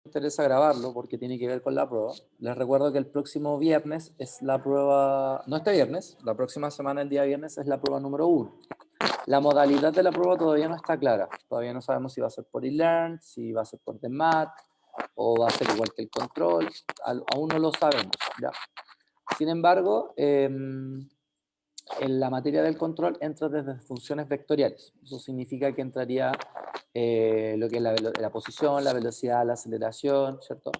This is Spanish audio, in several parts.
interesa grabarlo porque tiene que ver con la prueba. Les recuerdo que el próximo viernes es la prueba, no este viernes, la próxima semana, el día viernes, es la prueba número 1. La modalidad de la prueba todavía no está clara. Todavía no sabemos si va a ser por eLearn, si va a ser por DEMAT, o va a ser igual que el control. Aún no lo sabemos, ¿ya? Sin embargo, en la materia del control entra desde funciones vectoriales. Eso significa que entraría lo que es la posición, la velocidad, la aceleración, ¿cierto?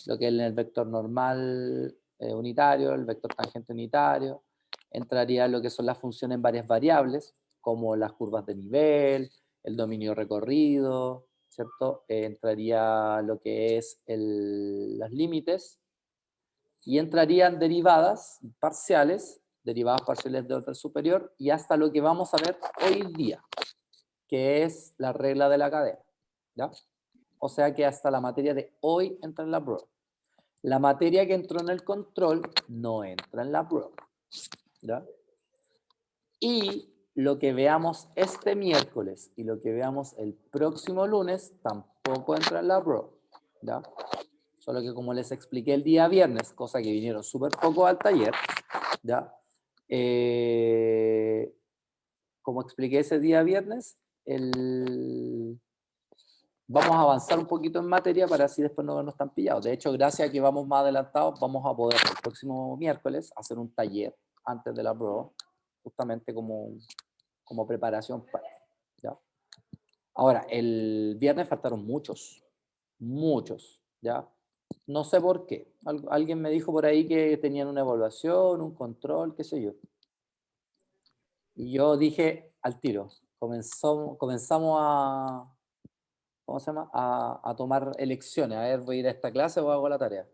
Lo que es el vector normal unitario, el vector tangente unitario. Entraría lo que son las funciones en varias variables, como las curvas de nivel, el dominio recorrido, ¿cierto? Entraría lo que es los límites, y entrarían derivadas parciales de orden superior, y hasta lo que vamos a ver hoy día, que es la regla de la cadena, ¿ya? O sea que hasta la materia de hoy entra en la prueba. La materia que entró en el control no entra en la prueba, ¿ya? Y lo que veamos este miércoles y lo que veamos el próximo lunes tampoco entra en la prueba, ¿ya? Solo que como les expliqué el día viernes, cosa que vinieron súper poco al taller, ¿ya? Como expliqué ese día viernes, vamos a avanzar un poquito en materia para así después no vernos tan pillados. De hecho, gracias a que vamos más adelantados, vamos a poder el próximo miércoles hacer un taller antes de la prueba, justamente como preparación para, ¿ya? Ahora, el viernes faltaron muchos, ¿ya? No sé por qué. Alguien me dijo por ahí que tenían una evaluación, un control, qué sé yo. Y yo dije al tiro, comenzamos a, ¿cómo se llama? A tomar elecciones. A ver, voy a ir a esta clase o hago la tarea.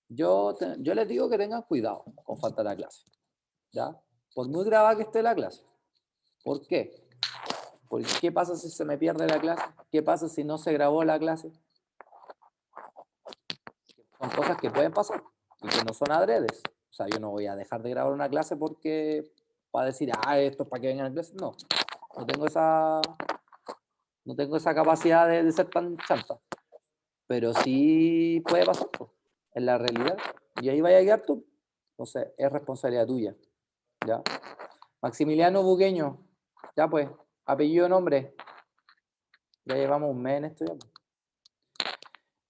Yo les digo que tengan cuidado con faltar a clase, ¿ya? Por muy grabada que esté la clase. ¿Por qué? Porque ¿qué pasa si se me pierde la clase? ¿Qué pasa si no se grabó la clase? Son cosas que pueden pasar y que no son adredes. O sea, yo no voy a dejar de grabar una clase porque para decir, esto es para que vengan a clase. No, no tengo esa capacidad de ser tan chanta. Pero sí puede pasar, pues, en la realidad. Y ahí vaya a quedar tú. Entonces, es responsabilidad tuya. ¿Ya? Maximiliano Bugueño. Ya pues, apellido, nombre. Ya llevamos un mes en esto ya.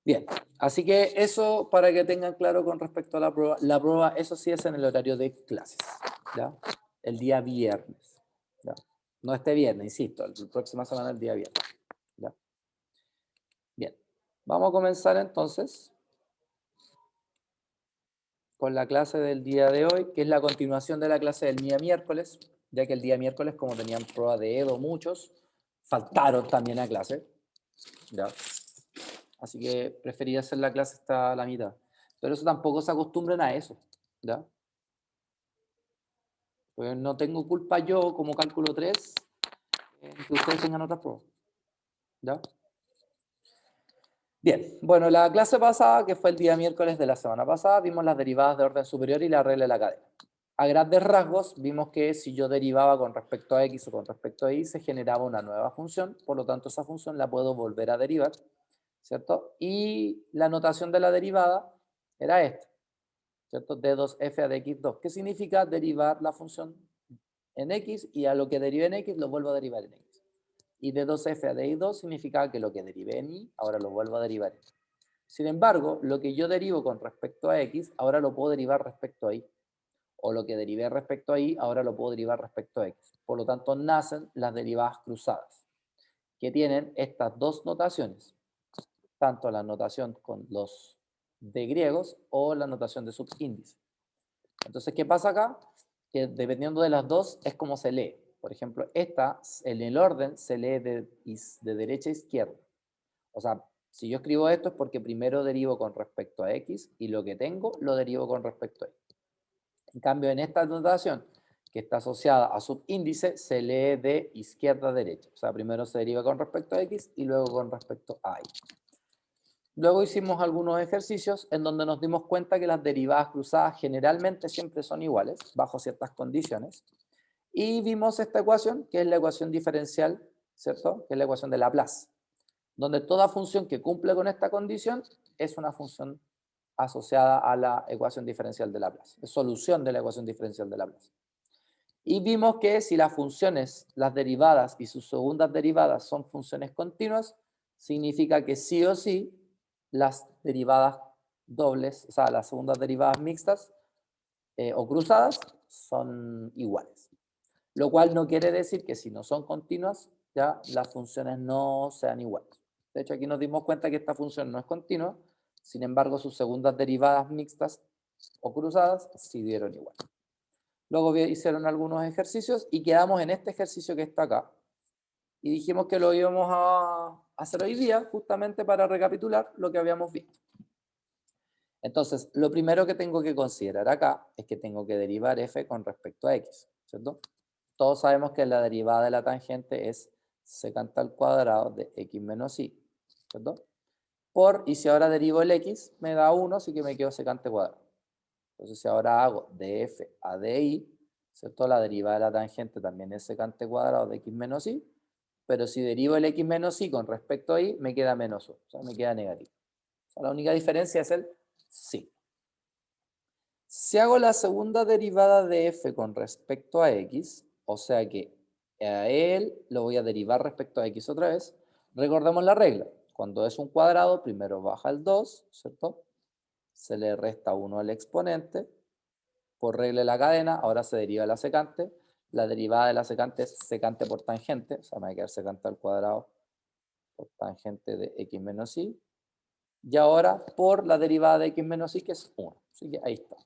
Bien, así que eso para que tengan claro con respecto a la prueba. La prueba, eso sí, es en el horario de clases, ¿ya? El día viernes, ¿ya? No este viernes, insisto, la próxima semana el día viernes, ¿ya? Bien, vamos a comenzar entonces con la clase del día de hoy, que es la continuación de la clase del día miércoles, ya que el día miércoles, como tenían prueba de EDO muchos, faltaron también a clase, ¿ya? Así que preferí hacer la clase hasta la mitad. Pero eso tampoco se acostumbren a eso, ¿ya? Pues no tengo culpa yo, como cálculo 3, que ustedes tengan otras pruebas, ¿ya? Bien, bueno, la clase pasada, que fue el día miércoles de la semana pasada, vimos las derivadas de orden superior y la regla de la cadena. A grandes rasgos, vimos que si yo derivaba con respecto a x o con respecto a y, se generaba una nueva función, por lo tanto esa función la puedo volver a derivar, ¿cierto? Y la notación de la derivada era esta, ¿cierto? D2f de x2, que significa derivar la función en x y a lo que derive en x lo vuelvo a derivar en x. Y D2f a DI2 significa que lo que derivé en y, ahora lo vuelvo a derivar en y. Sin embargo, lo que yo derivo con respecto a x, ahora lo puedo derivar respecto a y. O lo que derivé respecto a y, ahora lo puedo derivar respecto a x. Por lo tanto, nacen las derivadas cruzadas, que tienen estas dos notaciones, tanto la notación con los de griegos o la notación de subíndice. Entonces, ¿qué pasa acá? Que dependiendo de las dos es como se lee. Por ejemplo, esta en el orden se lee de derecha a izquierda. O sea, si yo escribo esto es porque primero derivo con respecto a x y lo que tengo lo derivo con respecto a y. En cambio, en esta notación, que está asociada a subíndice, se lee de izquierda a derecha. O sea, primero se deriva con respecto a x y luego con respecto a y. Luego hicimos algunos ejercicios en donde nos dimos cuenta que las derivadas cruzadas generalmente siempre son iguales, bajo ciertas condiciones. Y vimos esta ecuación, que es la ecuación diferencial, ¿cierto? Que es la ecuación de Laplace, donde toda función que cumple con esta condición es una función asociada a la ecuación diferencial de Laplace, es solución de la ecuación diferencial de Laplace. Y vimos que si las funciones, las derivadas y sus segundas derivadas son funciones continuas, significa que sí o sí las derivadas dobles, o sea, las segundas derivadas mixtas o cruzadas son iguales. Lo cual no quiere decir que si no son continuas, ya las funciones no sean iguales. De hecho, aquí nos dimos cuenta que esta función no es continua, sin embargo, sus segundas derivadas mixtas o cruzadas sí dieron igual. Luego hicieron algunos ejercicios y quedamos en este ejercicio que está acá. Y dijimos que lo íbamos a hacer hoy día, justamente para recapitular lo que habíamos visto. Entonces, lo primero que tengo que considerar acá es que tengo que derivar f con respecto a x, ¿cierto? Todos sabemos que la derivada de la tangente es secante al cuadrado de x menos y, ¿cierto? Y si ahora derivo el x, me da 1, así que me quedo secante cuadrado. Entonces, si ahora hago de f a di, ¿cierto? La derivada de la tangente también es secante cuadrado de x menos y, pero si derivo el x menos y con respecto a y, me queda menos 1, o sea, me queda negativo. O sea, la única diferencia es el sí. Si hago la segunda derivada de f con respecto a x, o sea que a él lo voy a derivar respecto a x otra vez, recordemos la regla. Cuando es un cuadrado, primero baja el 2, ¿cierto? Se le resta 1 al exponente. Por regla de la cadena, ahora se deriva la secante. La derivada de la secante es secante por tangente, o sea, me va a quedar secante al cuadrado por tangente de x menos y. Y ahora por la derivada de x menos y, que es 1. Así que ahí está.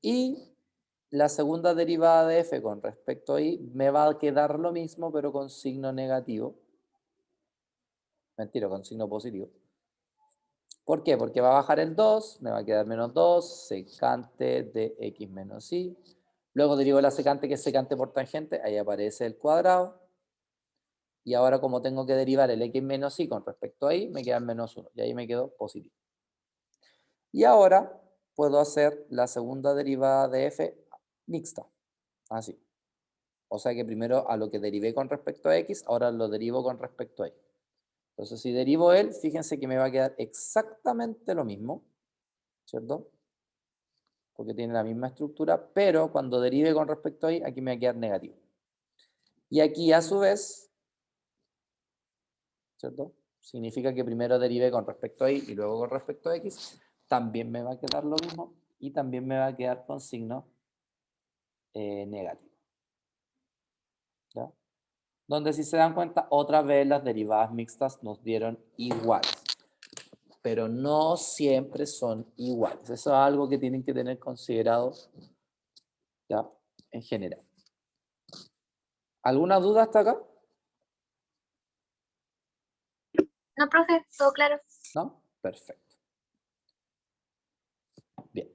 Y la segunda derivada de f con respecto a y me va a quedar lo mismo, pero con signo negativo. Mentira, con signo positivo. ¿Por qué? Porque va a bajar el 2, me va a quedar menos 2, secante de x menos y. Luego derivo la secante, que es secante por tangente, ahí aparece el cuadrado. Y ahora, como tengo que derivar el x menos y con respecto a y, me queda menos 1, y ahí me quedo positivo. Y ahora puedo hacer la segunda derivada de f mixta, así. O sea que primero a lo que derivé con respecto a x, ahora lo derivo con respecto a y. Entonces, si derivo él, fíjense que me va a quedar exactamente lo mismo, ¿cierto? Porque tiene la misma estructura, pero cuando derive con respecto a y, aquí me va a quedar negativo. Y aquí, a su vez, ¿cierto? Significa que primero derive con respecto a y y luego con respecto a x, también me va a quedar lo mismo y también me va a quedar con signo negativo. ¿Ya? Donde, si se dan cuenta, otra vez las derivadas mixtas nos dieron iguales. Pero no siempre son iguales. Eso es algo que tienen que tener considerado, ¿ya? En general. ¿Alguna duda hasta acá? No, profe, todo claro. ¿No? Perfecto. Bien.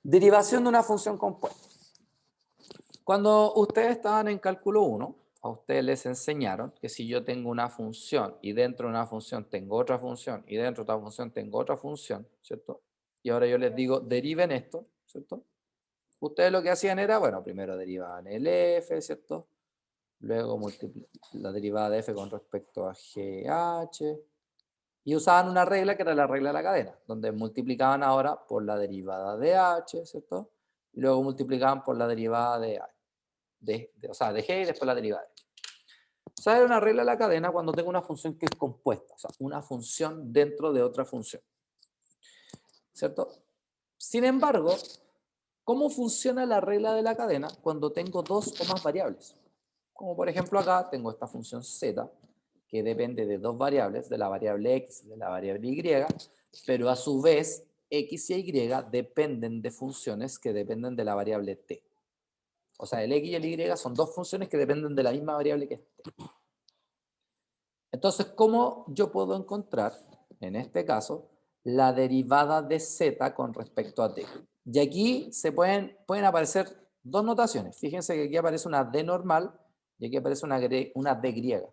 Derivación de una función compuesta. Cuando ustedes estaban en cálculo 1, a ustedes les enseñaron que si yo tengo una función y dentro de una función tengo otra función y dentro de otra función tengo otra función, ¿cierto? Y ahora yo les digo, deriven esto, ¿cierto? Ustedes lo que hacían era, bueno, primero derivaban el f, ¿cierto? Luego la derivada de f con respecto a gh, y usaban una regla que era la regla de la cadena, donde multiplicaban ahora por la derivada de h, ¿cierto? Y luego multiplicaban por la derivada o sea, de g y después la derivada de h. O sea, era una regla de la cadena cuando tengo una función que es compuesta, o sea, una función dentro de otra función, ¿cierto? Sin embargo, ¿cómo funciona la regla de la cadena cuando tengo dos o más variables? Como por ejemplo acá tengo esta función z, que depende de dos variables, de la variable x y de la variable y, pero a su vez x y y dependen de funciones que dependen de la variable t. O sea, el x y el y son dos funciones que dependen de la misma variable que es t. Entonces, ¿cómo yo puedo encontrar, en este caso, la derivada de z con respecto a t? Y aquí pueden aparecer dos notaciones. Fíjense que aquí aparece una d normal y aquí aparece una d griega.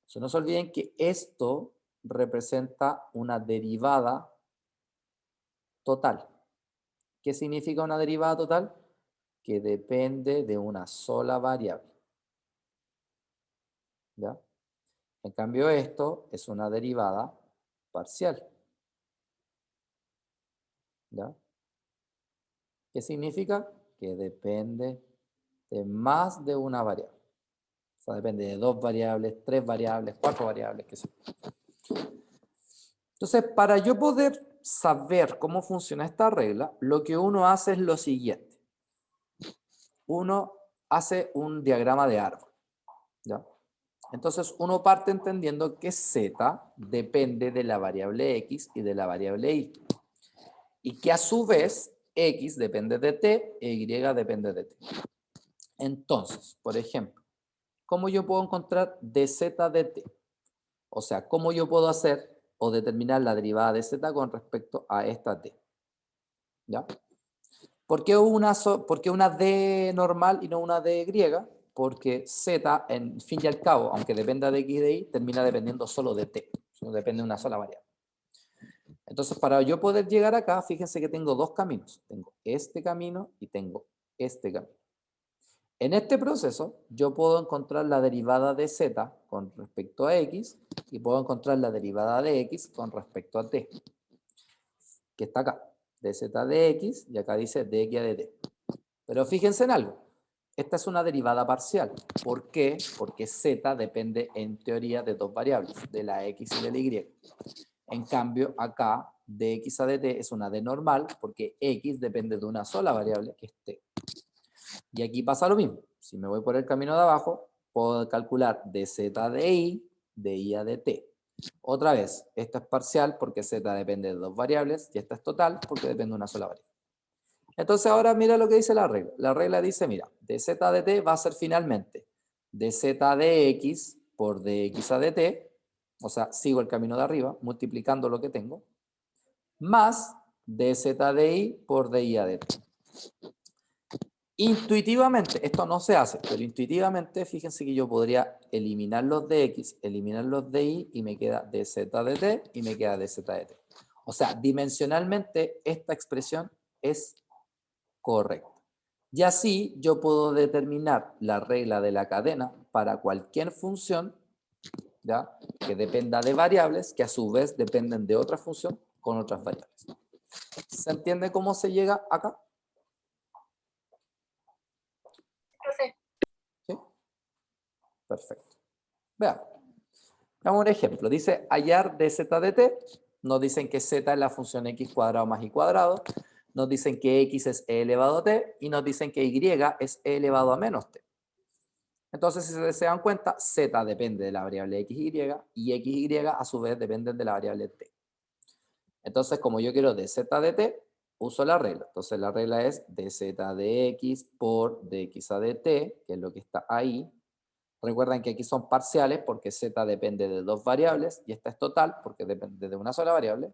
So, no se olviden que esto representa una derivada total. ¿Qué significa una derivada total? Que depende de una sola variable. ¿Ya? En cambio, esto es una derivada parcial. ¿Ya? ¿Qué significa? Que depende de más de una variable. O sea, depende de 2 variables, 3 variables, 4 variables, qué sé yo. Entonces, para yo poder saber cómo funciona esta regla, lo que uno hace es lo siguiente. Uno hace un diagrama de árbol. ¿Ya? Entonces, uno parte entendiendo que z depende de la variable x y de la variable y. Y que a su vez, x depende de t e y depende de t. Entonces, por ejemplo, ¿cómo yo puedo encontrar dz de t? O sea, ¿cómo yo puedo hacer o determinar la derivada de z con respecto a esta t? ¿Ya? ¿Por qué una d normal y no una d griega? Porque z, en fin y al cabo, aunque dependa de x y de y, termina dependiendo solo de t. No depende de una sola variable. Entonces, para yo poder llegar acá, fíjense que tengo 2 caminos. Tengo este camino y tengo este camino. En este proceso, yo puedo encontrar la derivada de z con respecto a x y puedo encontrar la derivada de x con respecto a t, que está acá, dz de x, y acá dice dx de t. Pero fíjense en algo, esta es una derivada parcial. ¿Por qué? Porque z depende en teoría de 2 variables, de la x y de la y. En cambio, acá, dx a dt es una d normal, porque x depende de una sola variable, que es t. Y aquí pasa lo mismo. Si me voy por el camino de abajo, puedo calcular dz de y a de t. Otra vez, esto es parcial porque z depende de 2 variables y esta es total porque depende de una sola variable. Entonces ahora mira lo que dice la regla. La regla dice, mira, dz de t va a ser finalmente dz de x por dx a dt, o sea, sigo el camino de arriba, multiplicando lo que tengo, más dz de y por di a dt. Intuitivamente, esto no se hace, pero intuitivamente, fíjense que yo podría eliminar los de x, eliminar los de y me queda dz de t y me queda dz de t. O sea, dimensionalmente esta expresión es correcta. Y así yo puedo determinar la regla de la cadena para cualquier función, ¿ya?, que dependa de variables que a su vez dependen de otra función con otras variables. ¿Se entiende cómo se llega acá? Profe. ¿Sí? Perfecto. Veamos. Veamos un ejemplo. Dice hallar dz de t. Nos dicen que z es la función x cuadrado más y cuadrado. Nos dicen que x es e elevado a t. Y nos dicen que y es e elevado a menos t. Entonces, si se dan cuenta, z depende de la variable x, y x, y a su vez dependen de la variable t. Entonces, como yo quiero dz de t, uso la regla. Entonces, la regla es dz de x por dx a dt, que es lo que está ahí. Recuerden que aquí son parciales porque z depende de 2 variables y esta es total porque depende de una sola variable,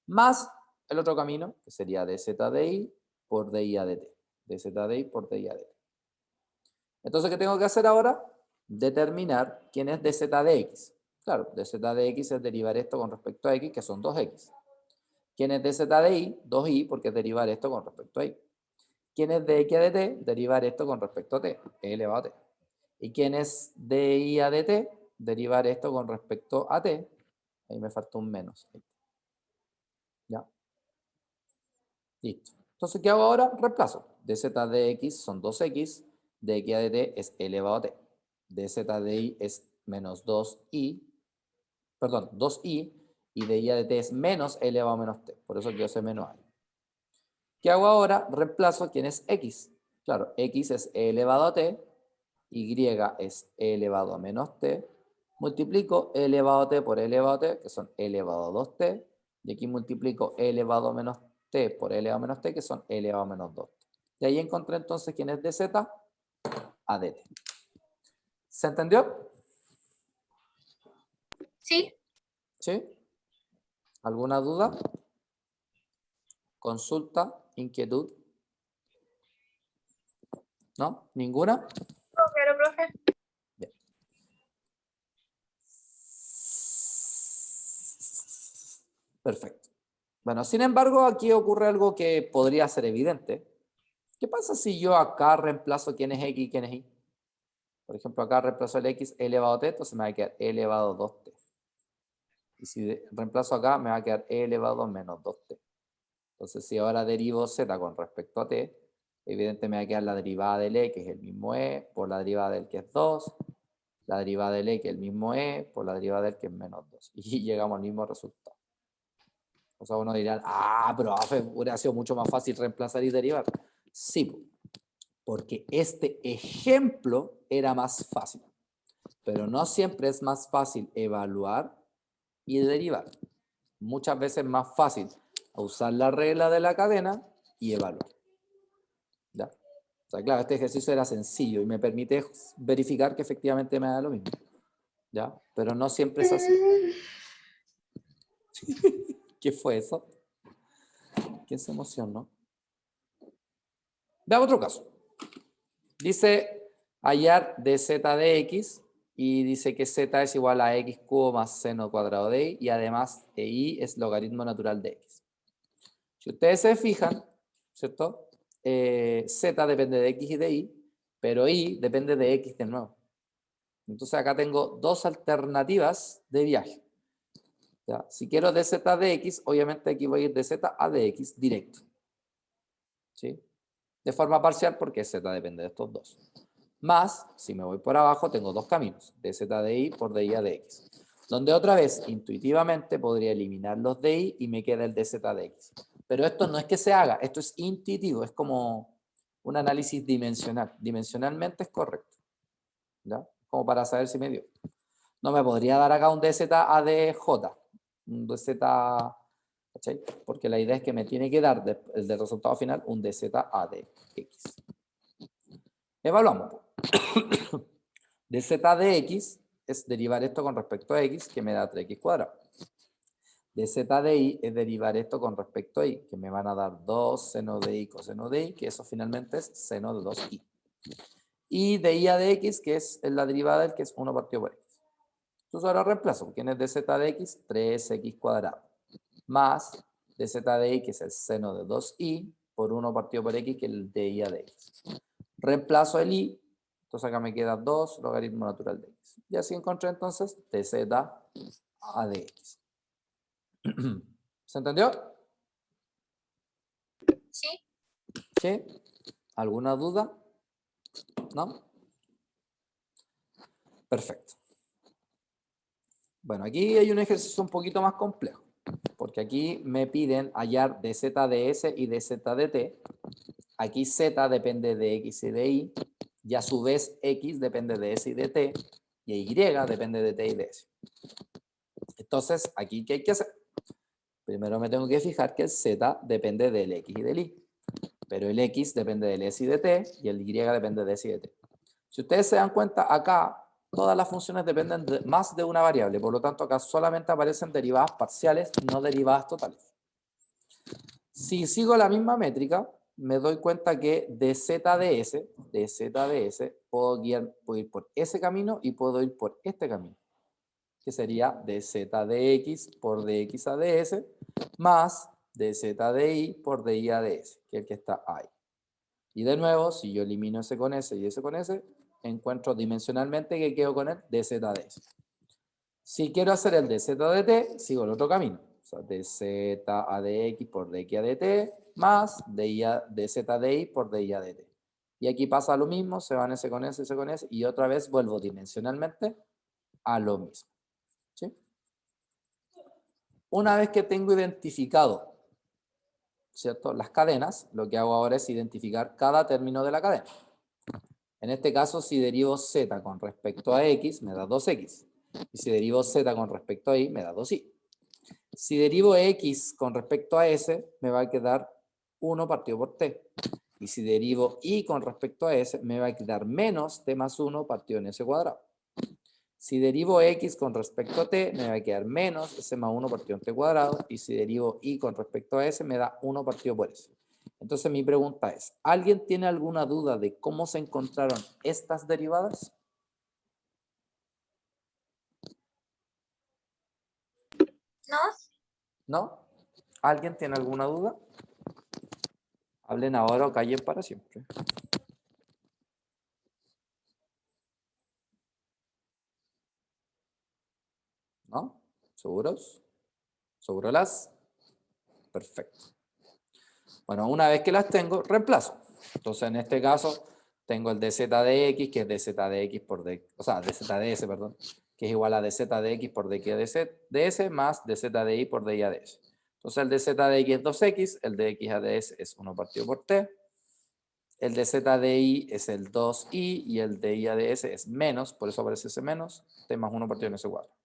más el otro camino, que sería dz de y por di a dt. Dz de y por di a dt. Entonces, ¿qué tengo que hacer ahora? Determinar quién es dz de x. Claro, dz de x es derivar esto con respecto a x, que son 2x. ¿Quién es dz de y? 2y, porque es derivar esto con respecto a y. ¿Quién es dx de t? Derivar esto con respecto a t, e elevado a t. ¿Y quién es di a dt? Derivar esto con respecto a t. Ahí me faltó un menos. ¿Ya? Listo. Entonces, ¿qué hago ahora? Reemplazo. dz de x son 2x, dx a dt es elevado a t. dz de y es menos 2y, perdón, 2y, y di a dt es menos elevado a menos t. Por eso quiero hacer menos a. ¿Qué hago ahora? Reemplazo quién es x. Claro, x es e elevado a t, y es e elevado a menos t, multiplico e elevado a t por e elevado a t, que son e elevado a 2t, y aquí multiplico e elevado a menos t por e elevado a menos t, que son e elevado a menos 2t. Y ahí encontré entonces quién es dz a dt. ¿Se entendió? Sí. ¿Sí? ¿Alguna duda? ¿Consulta? ¿Inquietud? ¿No? ¿Ninguna? Claro, profe. Bien. Perfecto. Bueno, sin embargo, aquí ocurre algo que podría ser evidente. ¿Qué pasa si yo acá reemplazo quién es x y quién es y? Por ejemplo, acá reemplazo el x elevado a t, entonces me va a quedar e elevado a 2t. Y si reemplazo acá, me va a quedar e elevado a menos 2t. Entonces, si ahora derivo z con respecto a t, evidentemente me va a quedar la derivada del e, que es el mismo e, por la derivada del que es 2, la derivada del e, que es el mismo e, por la derivada del que es menos 2. Y llegamos al mismo resultado. O sea, uno dirá, profe, hubiera sido mucho más fácil reemplazar y derivar. Sí, porque este ejemplo era más fácil. Pero no siempre es más fácil evaluar y derivar. Muchas veces es más fácil usar la regla de la cadena y evaluar. ¿Ya? O sea, claro, este ejercicio era sencillo y me permite verificar que efectivamente me da lo mismo. ¿Ya? Pero no siempre es así. ¿Qué fue eso? ¿Quién se emocionó? Veamos otro caso. Dice hallar de z de x y dice que z es igual a x cubo más seno cuadrado de y además y es logaritmo natural de x. Si ustedes se fijan, ¿cierto? Z depende de x y de y, pero y depende de x de nuevo. Entonces acá tengo dos alternativas de viaje. ¿Ya? Si quiero dz de x, obviamente aquí voy a ir de z a dx directo. ¿Sí? De forma parcial porque z depende de estos dos. Más, si me voy por abajo, tengo dos caminos, dz de y por di a de x. Donde otra vez, intuitivamente, podría eliminar los de y y me queda el dz de x. Pero esto no es que se haga, esto es intuitivo, es como un análisis dimensional. Dimensionalmente es correcto. ¿Ya? Como para saber si me dio. No me podría dar acá un dz a de j, un dz, ¿cachai? Porque la idea es que me tiene que dar el del resultado final un dz a de x. Evaluamos. dz de x es derivar esto con respecto a x, que me da 3x cuadrado. Dz de y es derivar esto con respecto a y, que me van a dar 2 seno de y coseno de y, que eso finalmente es seno de 2y. Y de y a de x, que es la derivada del que es 1 partido por x. Entonces ahora reemplazo. ¿Quién es dz de x? 3x cuadrado. Más dz de y, que es el seno de 2y, por 1 partido por x, que es el de y a de x. Reemplazo el y. Entonces acá me queda 2 logaritmo natural de x. Y así encontré entonces dz a de x. ¿Se entendió? Sí. ¿Sí? ¿Alguna duda? ¿No? Perfecto. Bueno, aquí hay un ejercicio un poquito más complejo, porque aquí me piden hallar dz de s y dz de t. Aquí z depende de x y de y, y a su vez x depende de s y de t, y y depende de t y de s. Entonces, aquí, ¿qué hay que hacer? Primero me tengo que fijar que el z depende del x y del y, pero el x depende del s y de t, y el y depende de s y de t. Si ustedes se dan cuenta, acá todas las funciones dependen de más de una variable, por lo tanto acá solamente aparecen derivadas parciales, no derivadas totales. Si sigo la misma métrica, me doy cuenta que dz de s, puedo ir por ese camino y puedo ir por este camino, que sería dz de x por dx a ds, más dz de y por di a ds, que es el que está ahí. Y de nuevo, si yo elimino ese con ese y ese con ese, encuentro dimensionalmente que quedo con el dz de s. Si quiero hacer el dz de t, sigo el otro camino. O sea, dz a de x por dx a de t, más dz de y por di a de t. Y aquí pasa lo mismo, se van ese con ese, y otra vez vuelvo dimensionalmente a lo mismo. ¿Sí? Una vez que tengo identificado, ¿cierto?, las cadenas, lo que hago ahora es identificar cada término de la cadena. En este caso, si derivo z con respecto a x, me da 2x. Y si derivo z con respecto a y, me da 2y. Si derivo x con respecto a s, me va a quedar 1 partido por t. Y si derivo y con respecto a s, me va a quedar menos t más 1 partido en s cuadrado. Si derivo x con respecto a t, me va a quedar menos s más 1 partido en t cuadrado. Y si derivo y con respecto a s, me da 1 partido por s. Entonces mi pregunta es, ¿alguien tiene alguna duda de cómo se encontraron estas derivadas? ¿No? ¿No? ¿Alguien tiene alguna duda? Hablen ahora o callen para siempre. ¿No? ¿Seguros? ¿Segurolas? Perfecto. Bueno, una vez que las tengo, reemplazo. Entonces, en este caso, tengo el dz de x, que es dz de x por d, o sea, dz de s, perdón, que es igual a dz de x por dx de s más dz de y por dy de s. Entonces, el dz de x es 2x, el de x a ds es 1 partido por t. El dz de y es el 2y y el de y a ds es menos, por eso aparece ese menos, t más 1 partido en s cuadrado.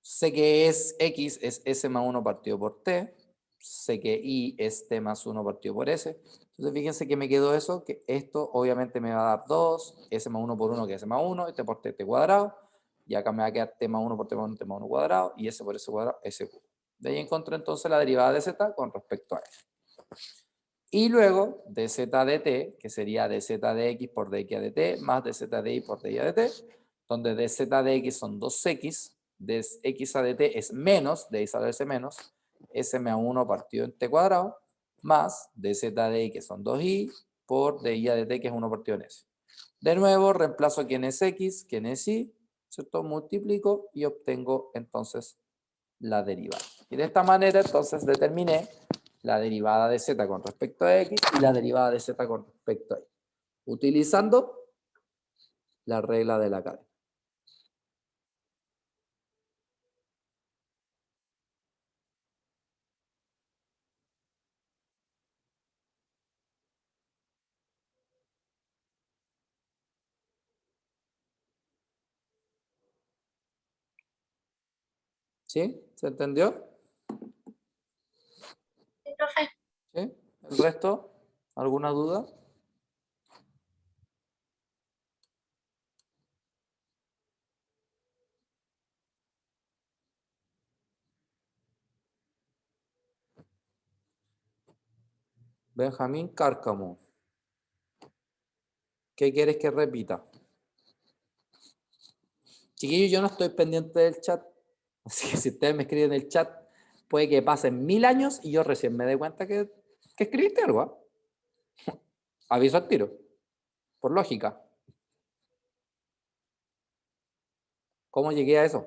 Sé que es x es s más 1 partido por t. Sé que y es t más 1 partido por s. Entonces fíjense que me quedó eso, que esto obviamente me va a dar 2, s más 1 por 1 que es s más 1, t por t cuadrado, y acá me va a quedar t más 1 por t más 1, t más 1 cuadrado, y s por s cuadrado, s cubo. De ahí encontré entonces la derivada de z con respecto a f. Y luego dz de t, que sería dz de x por dx a dt, más dz de y por dy a dt, donde dz de x son 2x, de x a dt es menos, de x a ds menos, s más 1 partido en t cuadrado, más dz de y, que son 2y, por dy a dt, que es 1 partido en s. De nuevo, reemplazo quién es x, quién es y, ¿cierto? Multiplico y obtengo entonces la derivada. Y de esta manera entonces determiné la derivada de z con respecto a x y la derivada de z con respecto a y, utilizando la regla de la cadena. ¿Sí? ¿Se entendió? Sí, profe. ¿Sí? ¿El resto? ¿Alguna duda? Benjamín Cárcamo. ¿Qué quieres que repita? Chiquillos, yo no estoy pendiente del chat. Así que si ustedes me escriben en el chat, puede que pasen 1000 años y yo recién me dé cuenta que escribiste algo. ¿Ah? Aviso al tiro. Por lógica. ¿Cómo llegué a eso?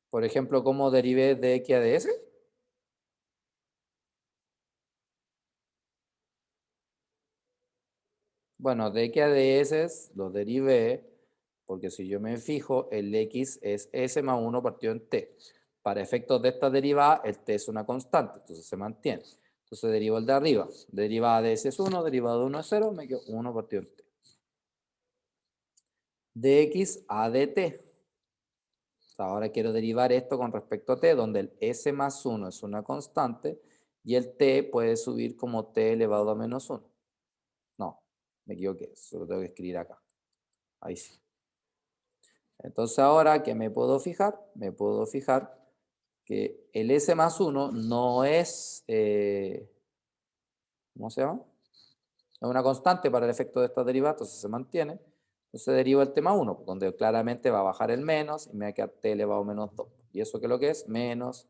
Por ejemplo, ¿cómo derivé de x a ds? Bueno, de x a ds lo derivé porque si yo me fijo, el x es s más 1 partido en t. Para efectos de esta derivada, el t es una constante, entonces se mantiene. Entonces derivo el de arriba. Derivada de s es 1, derivada de 1 es 0, me quedo 1 partido en t. Dx a dt. Ahora quiero derivar esto con respecto a t, donde el s más 1 es una constante y el t puede subir como t elevado a menos 1. No, me equivoqué, solo tengo que escribir acá. Ahí sí. Entonces ahora, ¿qué me puedo fijar? Me puedo fijar que el s más 1 no es, ¿cómo se llama? Es una constante para el efecto de esta derivada, entonces se mantiene. Entonces derivo el t más 1, donde claramente va a bajar el menos y me va a quedar t elevado a menos 2. ¿Y eso qué es lo que es? Menos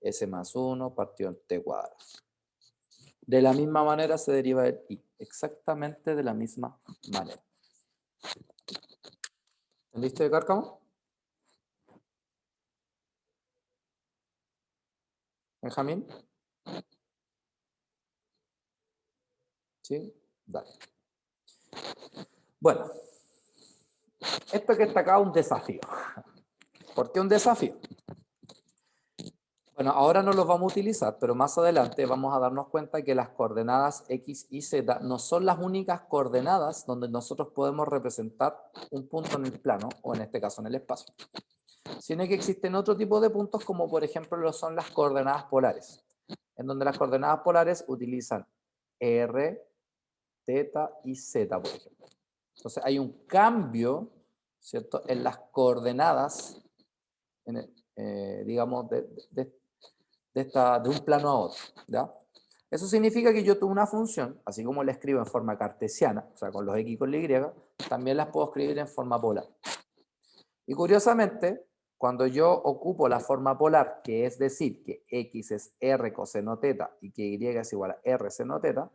s más 1 partido en t cuadrado. De la misma manera se deriva el i. Exactamente de la misma manera. ¿Entendiste, Cárcamo? ¿Benjamín? ¿Sí? Dale. Bueno, esto que está acá es un desafío. ¿Por qué un desafío? Bueno, ahora no los vamos a utilizar, pero más adelante vamos a darnos cuenta que las coordenadas x y z no son las únicas coordenadas donde nosotros podemos representar un punto en el plano, o en este caso en el espacio, sino que existen otro tipo de puntos, como por ejemplo lo son las coordenadas polares, en donde las coordenadas polares utilizan r, θ y z, por ejemplo. Entonces hay un cambio, ¿cierto?, en las coordenadas, digamos, de un plano a otro, ¿ya? Eso significa que yo tuve una función, así como la escribo en forma cartesiana, o sea, con los x y con la y, también las puedo escribir en forma polar. Y curiosamente, cuando yo ocupo la forma polar, que es decir, que x es r coseno teta y que y es igual a r seno teta,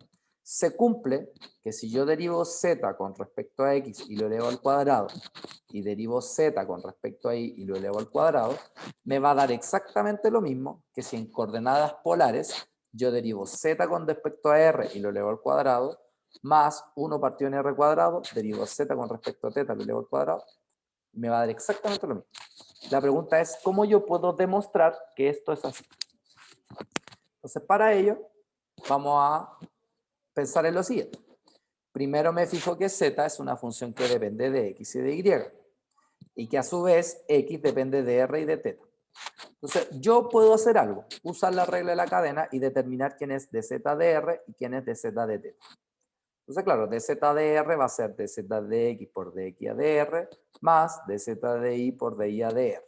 se cumple que si yo derivo z con respecto a x y lo elevo al cuadrado, y derivo z con respecto a y y lo elevo al cuadrado, me va a dar exactamente lo mismo que si en coordenadas polares yo derivo z con respecto a r y lo elevo al cuadrado, más 1 partido en r cuadrado, derivo z con respecto a θ, lo elevo al cuadrado, me va a dar exactamente lo mismo. La pregunta es, ¿cómo yo puedo demostrar que esto es así? Entonces, para ello, vamos a pensar en lo siguiente. Primero me fijo que z es una función que depende de x y de y, y que a su vez x depende de r y de θ. Entonces, yo puedo hacer algo, usar la regla de la cadena y determinar quién es de z de r y quién es de z de θ. Entonces, claro, dz de r va a ser dz de x por dx a dr más dz de y por dy a dr.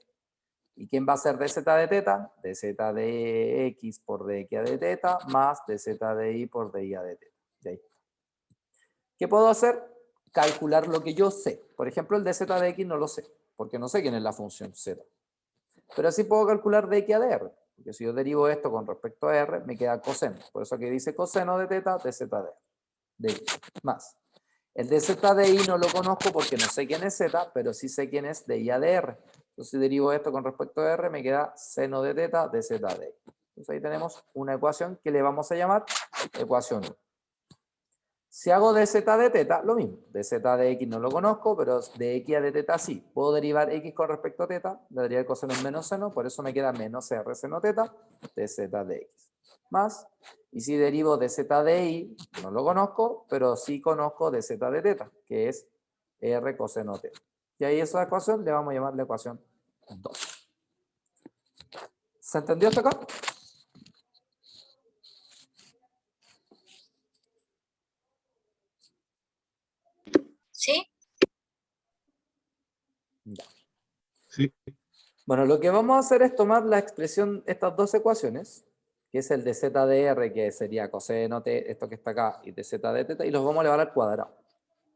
¿Y quién va a ser dz de θ? Dz de x por dx a dθ más dz de y por dy a dθ. De ahí. ¿Qué puedo hacer? Calcular lo que yo sé. Por ejemplo, el dz de x no lo sé, porque no sé quién es la función z. Pero sí puedo calcular dx a dr, porque si yo derivo esto con respecto a r, me queda coseno. Por eso aquí dice coseno de θ, dz de y. Más. El dz de y no lo conozco porque no sé quién es z, pero sí sé quién es de y a dr. Entonces, si derivo esto con respecto a r, me queda seno de θ, dz de y. Entonces, ahí tenemos una ecuación que le vamos a llamar ecuación 1. Si hago dz de θ, lo mismo. Dz de x no lo conozco, pero de x a de θ sí. Puedo derivar x con respecto a θ, la deriva de coseno es menos seno, por eso me queda menos r seno θ, dz de x. Más, y si derivo dz de y, no lo conozco, pero sí conozco dz de θ, que es r coseno θ. Y ahí esa ecuación le vamos a llamar la ecuación 2. ¿Se entendió hasta acá? ¿Sí? Ya. Sí. Bueno, lo que vamos a hacer es tomar la expresión, estas dos ecuaciones, que es el de z de r, que sería coseno t, esto que está acá, y de z de θ, y los vamos a elevar al cuadrado.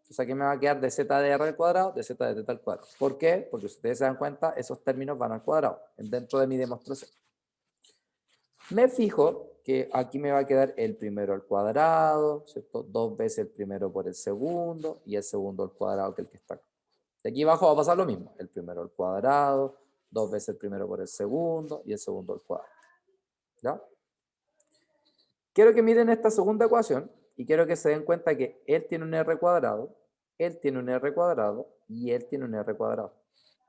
Entonces aquí me va a quedar de z de r al cuadrado, de z de θ al cuadrado. ¿Por qué? Porque si ustedes se dan cuenta, esos términos van al cuadrado, dentro de mi demostración. Me fijo que aquí me va a quedar el primero al cuadrado, ¿cierto? 2 veces el primero por el segundo, y el segundo al cuadrado, que es el que está acá. De aquí abajo va a pasar lo mismo, el primero al cuadrado, 2 veces el primero por el segundo, y el segundo al cuadrado. ¿Ya? Quiero que miren esta segunda ecuación, y quiero que se den cuenta que él tiene un r cuadrado, él tiene un r cuadrado, y él tiene un r cuadrado.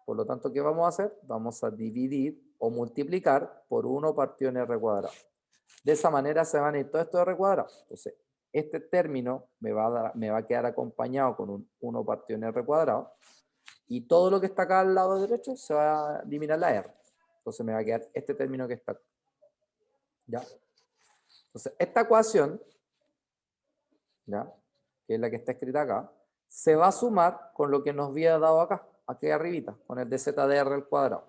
Por lo tanto, ¿qué vamos a hacer? Vamos a dividir o multiplicar por 1 partido en r cuadrado. De esa manera se van a ir todos estos r cuadrados. Entonces, este término me va a quedar acompañado con un 1 partido en r cuadrado, y todo lo que está acá al lado derecho se va a eliminar la r. Entonces me va a quedar este término que está acá. ¿Ya? Entonces, esta ecuación, ¿ya?, que es la que está escrita acá, se va a sumar con lo que nos había dado acá, aquí arribita, con el dz de r al cuadrado.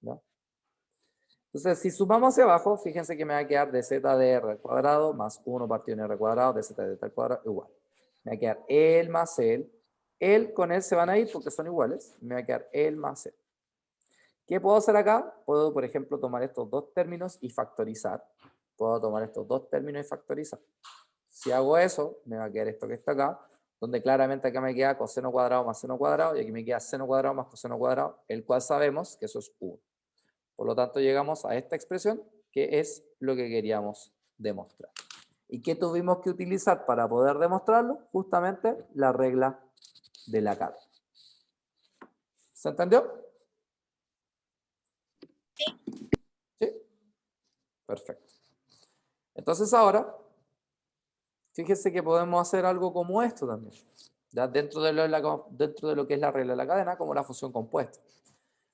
¿Ya? Entonces, si sumamos hacia abajo, fíjense que me va a quedar dz de r al cuadrado más 1 partido en r cuadrado, dz de θ al cuadrado, igual. Me va a quedar el más el con él se van a ir porque son iguales, me va a quedar el más el. ¿Qué puedo hacer acá? Puedo, por ejemplo, tomar estos dos términos y factorizar. Puedo tomar estos dos términos y factorizar. Si hago eso, me va a quedar esto que está acá, donde claramente acá me queda coseno cuadrado más seno cuadrado, y aquí me queda seno cuadrado más coseno cuadrado, el cual sabemos que eso es 1. Por lo tanto, llegamos a esta expresión, que es lo que queríamos demostrar. ¿Y qué tuvimos que utilizar para poder demostrarlo? Justamente la regla de la cadena. ¿Se entendió? ¿Sí? Perfecto. Entonces ahora, fíjense que podemos hacer algo como esto también, ¿ya? Dentro de lo que es la regla de la cadena, como la función compuesta.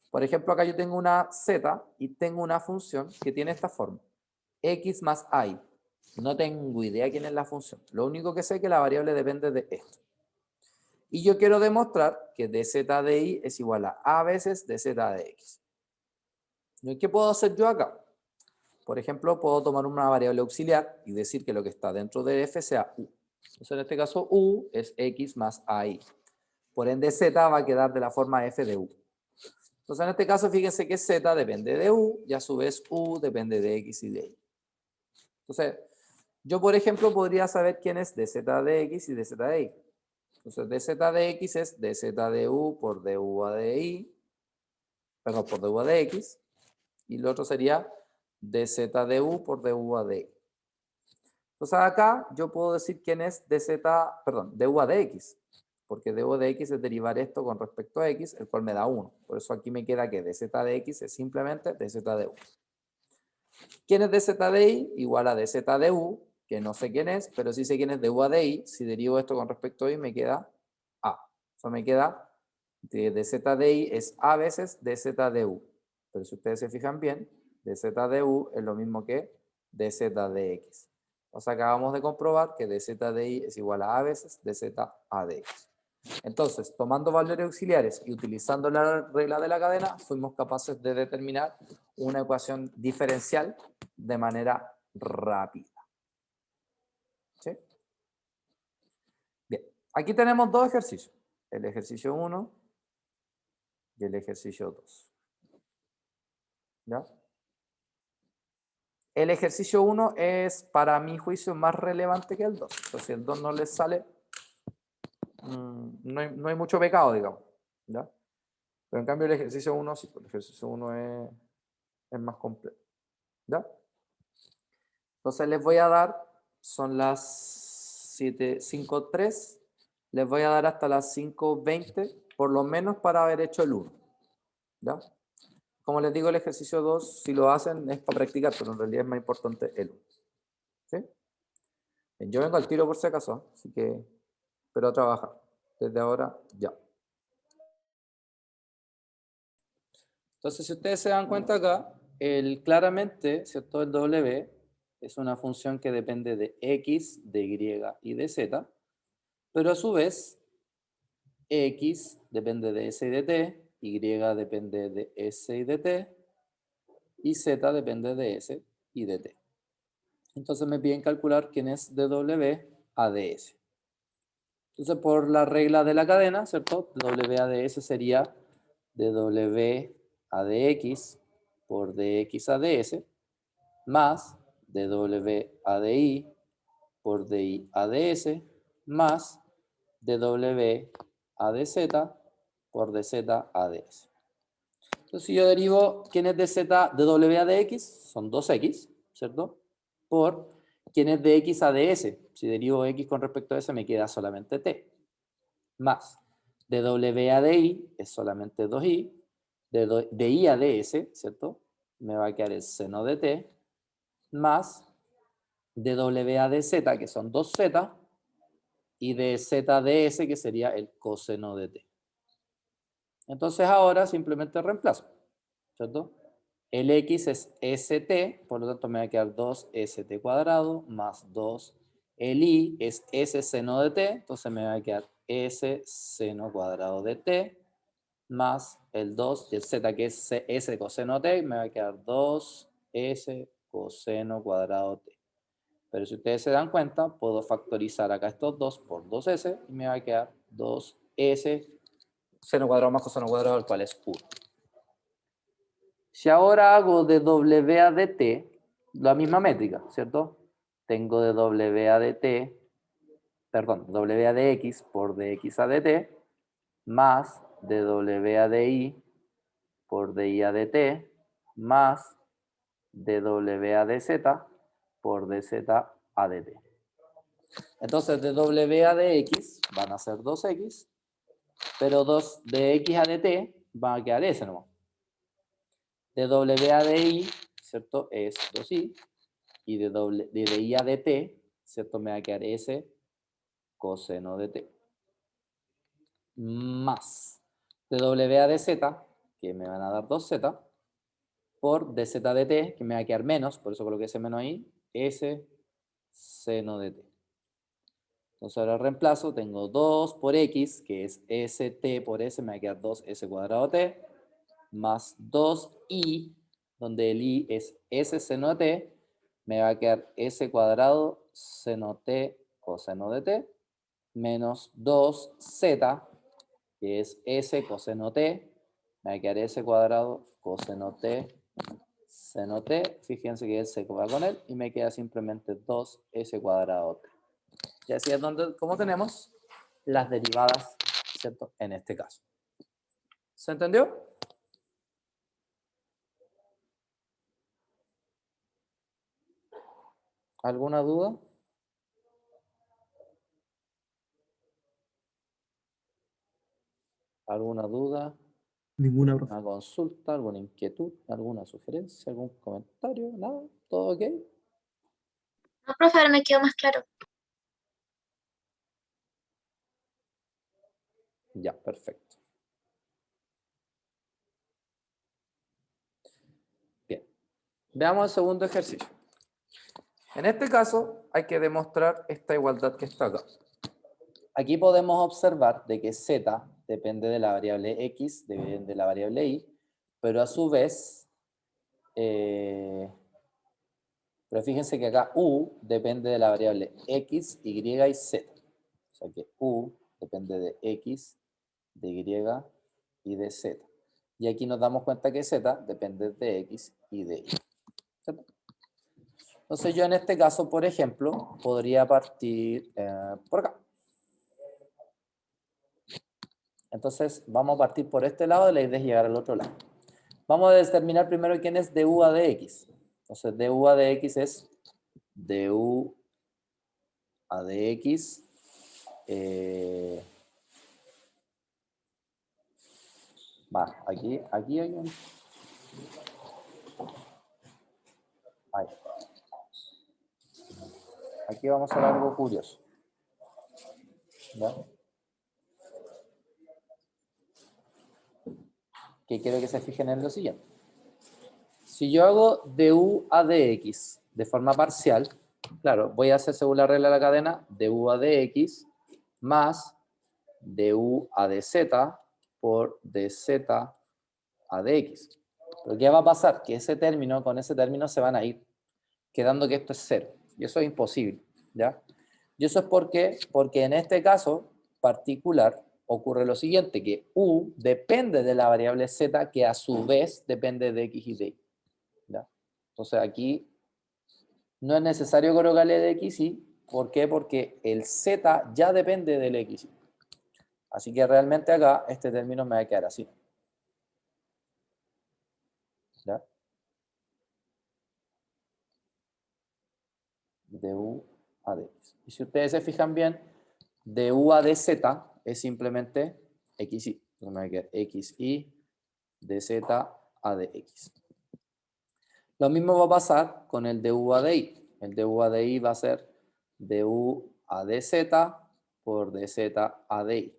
Por ejemplo, acá yo tengo una z y tengo una función que tiene esta forma. X más y. No tengo idea quién es la función. Lo único que sé es que la variable depende de esto. Y yo quiero demostrar que dz de y es igual a veces dz de x. ¿Qué puedo hacer yo acá? Por ejemplo, puedo tomar una variable auxiliar y decir que lo que está dentro de f sea u. Entonces, en este caso, u es x más y. Por ende, z va a quedar de la forma f de u. Entonces, en este caso, fíjense que z depende de u y a su vez u depende de x y de y. Entonces, Yo, por ejemplo, podría saber quién es dz de x y dz de y. Entonces, dz de x es dz de u por du de y, perdón, por du de x, y lo otro sería dz de u por du de y. Entonces, acá yo puedo decir quién es dz, perdón, du de x, porque du de x es derivar esto con respecto a x, el cual me da 1. Por eso aquí me queda que dz de x es simplemente dz de u. ¿Quién es dz de y? Igual a dz de u, que no sé quién es, pero sí sé quién es du de y. Si derivo esto con respecto a y, me queda a. Eso me queda de dz de y es a veces dz de u. Pero si ustedes se fijan bien, dz de u es lo mismo que dz de x. O sea, acabamos de comprobar que dz de y es igual a veces dz a de x. Entonces, tomando valores auxiliares y utilizando la regla de la cadena, fuimos capaces de determinar una ecuación diferencial de manera rápida. ¿Sí? Bien, aquí tenemos dos ejercicios, el ejercicio 1 y el ejercicio 2. ¿Ya? El ejercicio 1 es, para mi juicio, más relevante que el 2. Entonces, si el 2 no les sale, no hay mucho pecado, digamos. ¿Ya? Pero en cambio el ejercicio 1, sí, el ejercicio 1 es más completo. ¿Ya? Entonces les voy a dar, son las 7:05:03, les voy a dar hasta las 5:20, por lo menos para haber hecho el 1. ¿Ya? Como les digo, el ejercicio 2, si lo hacen, es para practicar, pero en realidad es más importante el 1. ¿Sí? Bien, yo vengo al tiro por si acaso, así que, pero a trabajar. Desde ahora, ya. Entonces, si ustedes se dan cuenta acá, claramente, ¿cierto? El W es una función que depende de X, de Y y de Z, pero a su vez, X depende de S y de T, Y depende de S y de T, y Z depende de S y de T. Entonces me piden calcular quién es de W a de S. Entonces, por la regla de la cadena, ¿cierto? W a de S sería de W a de X por dx a ds, más de W a de Y por di a ds, más de W a de Z por dz a ds. Entonces, si yo derivo quién es dz de W a de X, son 2x, ¿cierto? Por quién es de X a ds. Si derivo X con respecto a S, me queda solamente T. Más de W a de Y es solamente 2y, de Y a ds, ¿cierto? Me va a quedar el seno de T, más de W a de Z, que son 2z, y de Z de S, que sería el coseno de T. Entonces ahora simplemente reemplazo, ¿cierto? El X es ST, por lo tanto me va a quedar 2ST cuadrado más 2. El Y es S seno de T, entonces me va a quedar S seno cuadrado de T, más el 2 y el Z, que es S coseno T, me va a quedar 2S coseno cuadrado T. Pero si ustedes se dan cuenta, puedo factorizar acá estos 2 por 2S y me va a quedar 2S seno cuadrado más coseno cuadrado, el cual es 1. Si ahora hago de W a de T, la misma métrica, ¿cierto? Tengo de W a de T, perdón, W a de X por dx a de T, más de W a de Y por di a de T, más de W a de Z por dz a de T. Entonces, de W a de X van a ser 2X, pero 2 de X a de T van a quedar S nomás. De W a de Y, ¿cierto? Es 2Y. Y de Y a de T, ¿cierto? Me va a quedar S coseno de T. Más de W a de Z, que me van a dar 2Z, por dz de T, que me va a quedar menos, por eso coloqué ese menos ahí, S seno de T. Entonces ahora reemplazo, tengo 2 por X, que es ST por S, me va a quedar 2S cuadrado T, más 2Y, donde el Y es S seno de T, me va a quedar S cuadrado seno T coseno de T, menos 2Z, que es S coseno T, me va a quedar S cuadrado coseno T seno t, fíjense que él se va con él y me queda simplemente 2s cuadrado t. Y así es donde, como tenemos las derivadas, ¿cierto? En este caso. ¿Se entendió? ¿Alguna duda? ¿Alguna duda? Ninguna, profe. ¿Alguna consulta? ¿Alguna inquietud? ¿Alguna sugerencia? ¿Algún comentario? ¿Nada? ¿Todo ok? No, profe, ahora me quedó más claro. Ya, perfecto. Bien. Veamos el segundo ejercicio. En este caso, hay que demostrar esta igualdad que está acá. Aquí podemos observar de que z depende de la variable x, depende de la variable y, pero a su vez, pero fíjense que acá u depende de la variable x, y y z. O sea que u depende de x, de y y de z. Y aquí nos damos cuenta que z depende de x y de y. ¿Cierto? Entonces yo en este caso, por ejemplo, podría partir por acá. Entonces vamos a partir por este lado y la idea es llegar al otro lado. Vamos a determinar primero quién es du a dx. Entonces du a dx es du a dx aquí hay un... Ahí. Aquí vamos a ver algo curioso. ¿Ya? Que quiero que se fijen en lo siguiente. Si yo hago du a dx de forma parcial, claro, voy a hacer según la regla de la cadena du a dx más du a dz por dz a dx. Pero ¿qué va a pasar? Que ese término, con ese término se van a ir, quedando que esto es 0. Y eso es imposible, ¿ya? Y eso es porque en este caso particular ocurre lo siguiente, que u depende de la variable z, que a su vez depende de x y de y. ¿Ya? Entonces aquí no es necesario colocarle de x y. ¿Por qué? Porque el z ya depende del x y. Así que realmente acá este término me va a quedar así. ¿Ya? Du a dx. Y si ustedes se fijan bien, du a dz es simplemente xy. Entonces me va a quedar xy dz a dx. Lo mismo va a pasar con el du a di. El du a di va a ser du a dz por dz a di.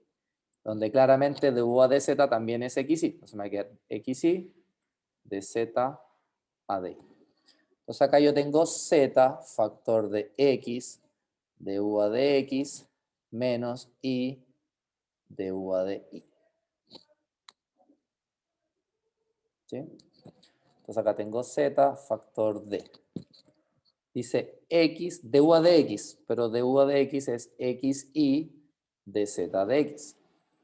Donde claramente du a dz también es xy. Entonces me va a quedar xy dz a di. Entonces acá yo tengo z factor de x du a dx menos y du a di. ¿Sí? Entonces acá tengo z factor de. Dice x du a dx, pero du a dx es xy dz de x.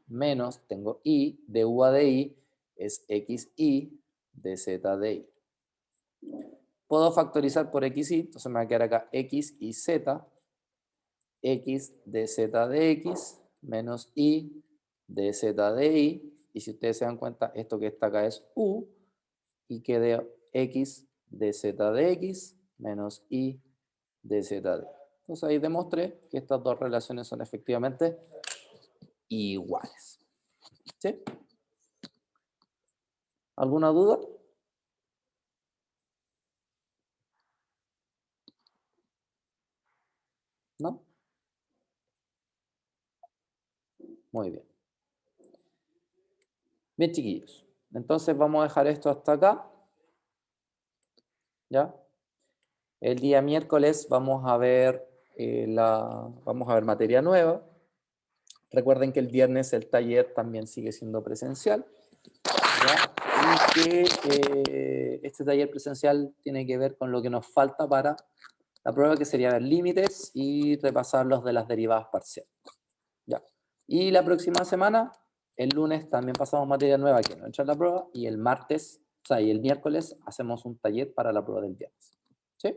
Menos, tengo y, du a di es xy dz de y. Puedo factorizar por xy, entonces me va a quedar acá x y z, x dz de x menos y dz de y. Y si ustedes se dan cuenta, esto que está acá es u, y quede x dz de x menos y dz de. Entonces ahí demostré que estas dos relaciones son efectivamente iguales. ¿Sí? ¿Alguna duda? ¿No? Muy bien. Bien, chiquillos. Entonces vamos a dejar esto hasta acá. ¿Ya? El día miércoles vamos a ver materia nueva. Recuerden que el viernes el taller también sigue siendo presencial. ¿Ya? Y que este taller presencial tiene que ver con lo que nos falta para la prueba, que sería ver límites y repasar los de las derivadas parciales. ¿Ya? Y la próxima semana, el lunes, también pasamos materia nueva que no entra en la prueba, y el martes O sea, y el miércoles hacemos un taller para la prueba del viernes. ¿Sí?